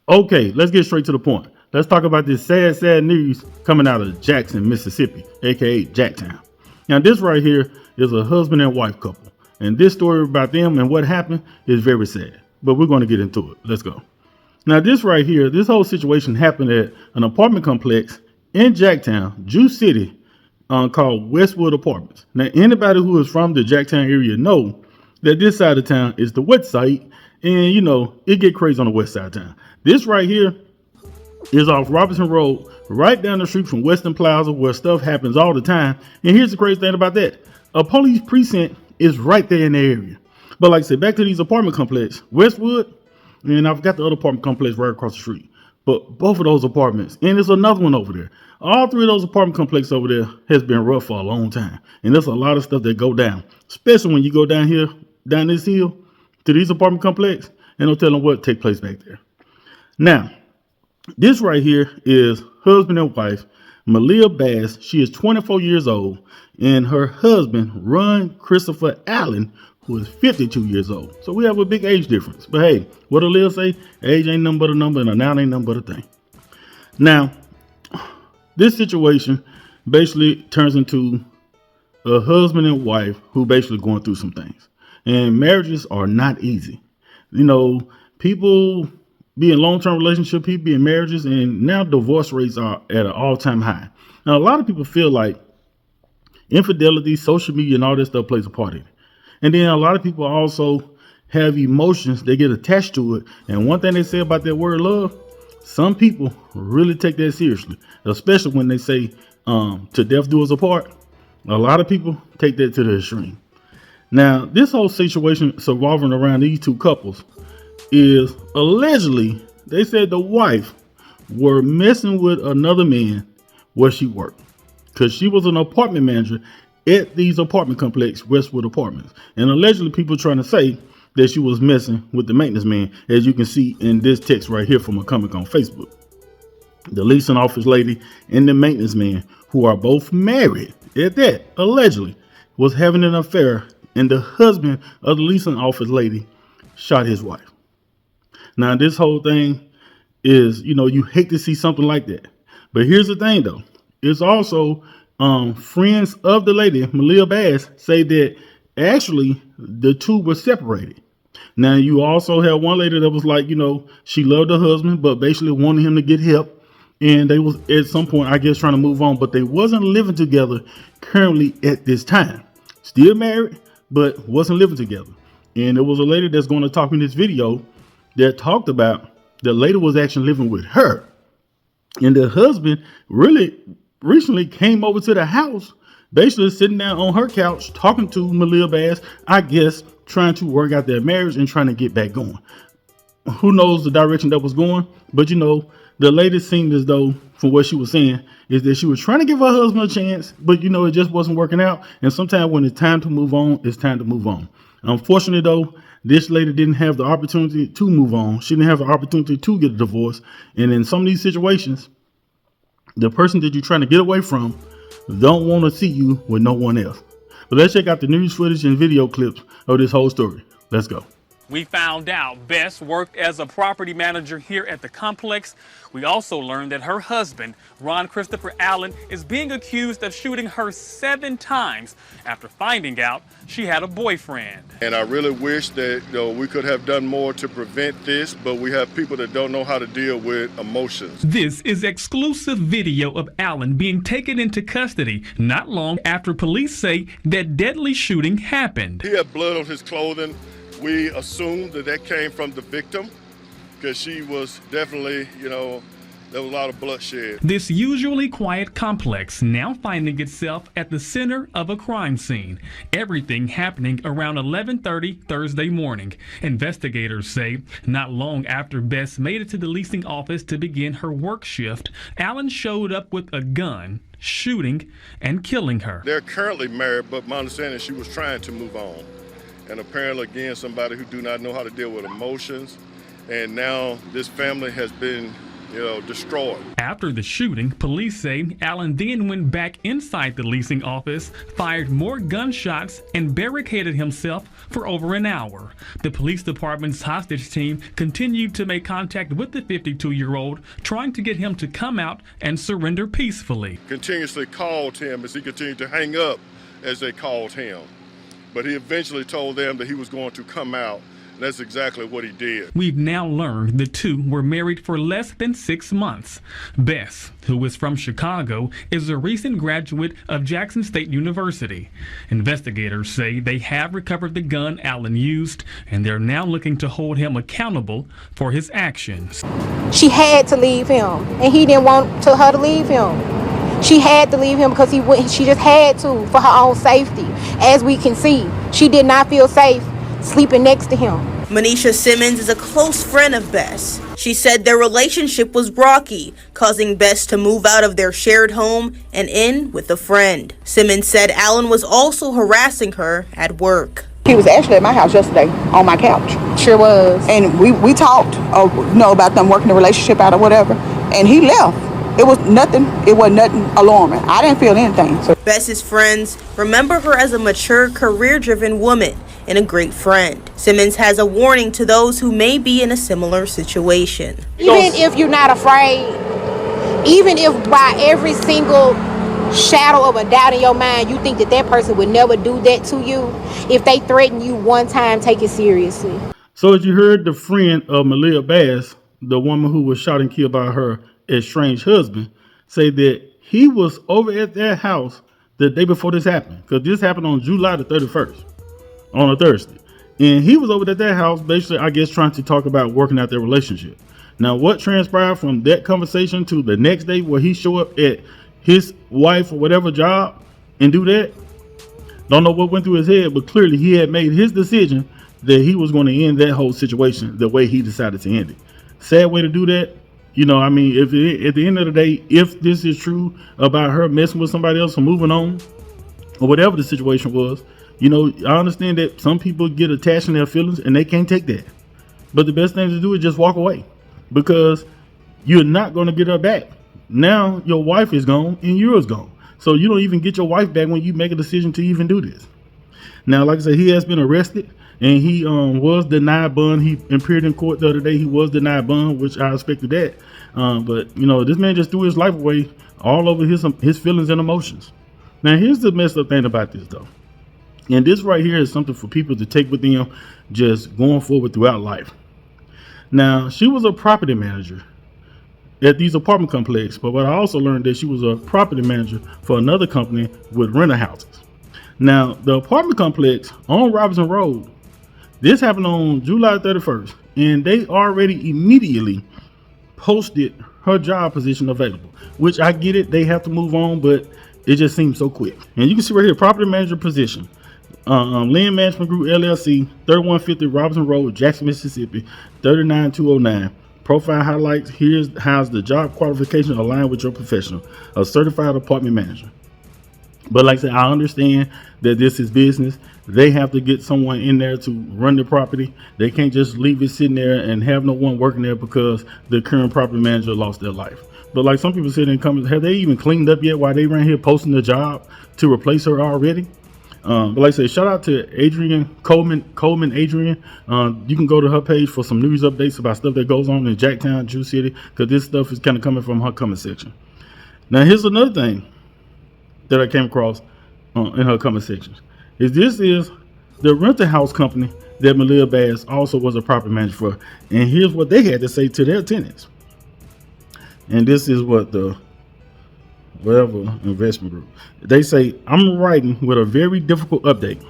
Okay, let's get straight to the point. Let's talk about this sad news coming out of Jackson, Mississippi, aka Jacktown. Now, this right here is a husband and wife couple, and this story about them and what happened is very sad. But we're going to get into it. Let's go. Now, this right here, this whole situation happened at an apartment complex in Jacktown, Juice City, called Westwood Apartments. Now, anybody who is from the Jacktown area know that this side of town is the west side, and it get crazy on the west side of town. This right here is off Robinson Road, right down the street from Western Plaza, where stuff happens all the time. And here's the crazy thing about that: a police precinct is right there in the area. But like I said, back to these apartment complex, Westwood, and I forgot the other apartment complex right across the street. But both of those apartments, and there's another one over there. All three of those apartment complexes over there has been rough for a long time. And there's a lot of stuff that go down, especially when you go down here, down this hill to these apartment complexes, and no telling what take place back there. Now, this right here is husband and wife, Malia Bass. She is 24 years old, and her husband, Ron Christopher Allen, who is 52 years old. So we have a big age difference. But hey, what a Lil say, age ain't nothing but a number, and a noun ain't nothing but a thing. Now, this situation basically turns into a husband and wife who basically going through some things. And marriages are not easy. People be in long-term relationship, people be in marriages, and now divorce rates are at an all-time high. Now, a lot of people feel like infidelity, social media, and all this stuff plays a part in it. And then a lot of people also have emotions. They get attached to it. And one thing they say about that word love, some people really take that seriously, especially when they say to death do us apart. A lot of people take that to the extreme. Now, this whole situation revolving around these two couples is allegedly, they said the wife were messing with another man where she worked, because she was an apartment manager at these apartment complex, Westwood Apartments. And allegedly people trying to say that she was messing with the maintenance man, as you can see in this text right here from a comic on Facebook. The leasing office lady and the maintenance man, who are both married at that, allegedly was having an affair, and the husband of the leasing office lady shot his wife. Now, this whole thing is, you hate to see something like that. But here's the thing, though. It's also friends of the lady, Malia Bass, say that actually the two were separated. Now, you also have one lady that was like, she loved her husband, but basically wanted him to get help. And they was at some point, I guess, trying to move on, but they wasn't living together currently at this time. Still married, but wasn't living together. And there was a lady that's going to talk in this video that talked about the lady was actually living with her. And the husband really recently came over to the house, basically sitting down on her couch, talking to Malia Bass, I guess, trying to work out their marriage and trying to get back going. Who knows the direction that was going, but the lady seemed as though, from what she was saying, is that she was trying to give her husband a chance, but it just wasn't working out. And sometimes when it's time to move on, it's time to move on. Unfortunately, though, this lady didn't have the opportunity to move on. She didn't have the opportunity to get a divorce. And in some of these situations, the person that you're trying to get away from don't want to see you with no one else. But let's check out the news footage and video clips of this whole story. Let's go. We found out Bess worked as a property manager here at the complex. We also learned that her husband, Ron Christopher Allen, is being accused of shooting her 7 times after finding out she had a boyfriend. And I really wish that we could have done more to prevent this, but we have people that don't know how to deal with emotions. This is exclusive video of Allen being taken into custody not long after police say that deadly shooting happened. He had blood on his clothing. We assumed that came from the victim, because she was definitely, there was a lot of bloodshed. This usually quiet complex now finding itself at the center of a crime scene. Everything happening around 11:30 Thursday morning. Investigators say not long after Bess made it to the leasing office to begin her work shift, Allen showed up with a gun, shooting and killing her. They're currently married, but my understanding is she was trying to move on. And apparently, again, somebody who do not know how to deal with emotions. And now this family has been destroyed. After the shooting, police say Allen then went back inside the leasing office, fired more gunshots, and barricaded himself for over an hour. The police department's hostage team continued to make contact with the 52-year-old, trying to get him to come out and surrender peacefully. Continuously called him as he continued to hang up as they called him. But he eventually told them that he was going to come out. And that's exactly what he did. We've now learned the two were married for less than 6 months. Bess, who is from Chicago, is a recent graduate of Jackson State University. Investigators say they have recovered the gun Allen used, and they're now looking to hold him accountable for his actions. She had to leave him, and he didn't want her to leave him. She had to leave him because she just had to for her own safety. As we can see, she did not feel safe sleeping next to him. Manisha Simmons is a close friend of Bess. She said their relationship was rocky, causing Bess to move out of their shared home and in with a friend. Simmons said Allen was also harassing her at work. He was actually at my house yesterday on my couch. Sure was. And we talked, about them working the relationship out or whatever. And he left. It wasn't nothing alarming. I didn't feel anything. So. Bess's friends remember her as a mature, career-driven woman and a great friend. Simmons has a warning to those who may be in a similar situation. Even if you're not afraid, even if by every single shadow of a doubt in your mind, you think that person would never do that to you, if they threaten you one time, take it seriously. So as you heard the friend of Malia Bass, the woman who was shot and killed by her estranged husband, say that he was over at their house the day before this happened, because this happened on July the 31st. On a Thursday, and he was over at their house, basically, I guess, trying to talk about working out their relationship. Now, what transpired from that conversation to the next day where he show up at his wife or whatever job and do that, don't know what went through his head, but clearly he had made his decision that he was going to end that whole situation the way he decided to end it. Sad way to do that. If at the end of the day, if this is true about her messing with somebody else or moving on or whatever the situation was, I understand that some people get attached in their feelings and they can't take that. But the best thing to do is just walk away, because you're not going to get her back. Now your wife is gone and yours gone. So you don't even get your wife back when you make a decision to even do this. Now, like I said, he has been arrested and he was denied bond. He appeared in court the other day. He was denied bond, which I expected that. But this man just threw his life away all over his feelings and emotions. Now, here's the messed up thing about this, though. And this right here is something for people to take with them just going forward throughout life. Now, she was a property manager at these apartment complexes, but what I also learned that she was a property manager for another company with rental houses. Now, the apartment complex on Robinson Road, this happened on July 31st, and they already immediately posted her job position available, which I get it. They have to move on, but it just seems so quick. And you can see right here, property manager position. Land Management Group LLC, 3150 Robinson Road, Jackson, Mississippi, 39209. Profile highlights. Here's how's the job qualification aligned with your professional, a certified apartment manager. But like I said, I understand that this is business. They have to get someone in there to run the property. They can't just leave it sitting there and have no one working there because the current property manager lost their life. But like some people said in comments, have they even cleaned up yet while they ran here posting the job to replace her already? But like I say, shout out to Adrian Coleman Adrian. You can go to her page for some news updates about stuff that goes on in Jacktown, Jew City, because this stuff is kind of coming from her comment section. Now, here's another thing that I came across in her comment section. This is the rental house company that Malia Bass also was a property manager for. And here's what they had to say to their tenants. And this is what the whatever investment group. They say, I'm writing with a very difficult update.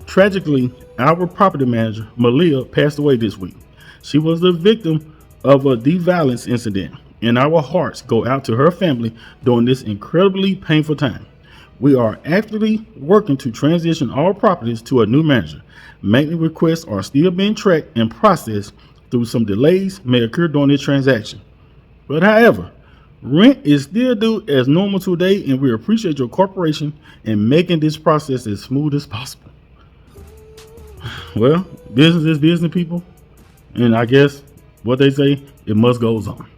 Tragically, our property manager, Malia, passed away this week. She was the victim of a violence incident, and our hearts go out to her family during this incredibly painful time. We are actively working to transition all properties to a new manager. Maintenance requests are still being tracked and processed through some delays may occur during this transaction. But however, rent is still due as normal today, and we appreciate your cooperation in making this process as smooth as possible. Well, business is business, people. And I guess what they say, it must goes on.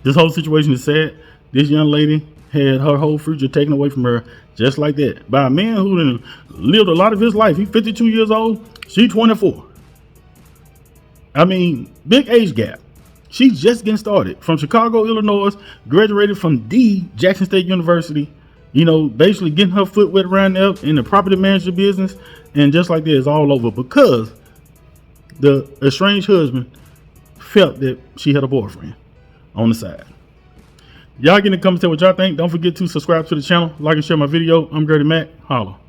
This whole situation is sad. This young lady had her whole future taken away from her just like that by a man who done lived a lot of his life. He's 52 years old. She 24. I mean, big age gap. She's just getting started from Chicago, Illinois, graduated from Jackson State University, you know, basically getting her foot wet around there in the property management business. And just like that, it's all over because the estranged husband felt that she had a boyfriend on the side. Y'all get in the comments, tell what y'all think. Don't forget to subscribe to the channel, like and share my video. I'm Grady Mac. Holla.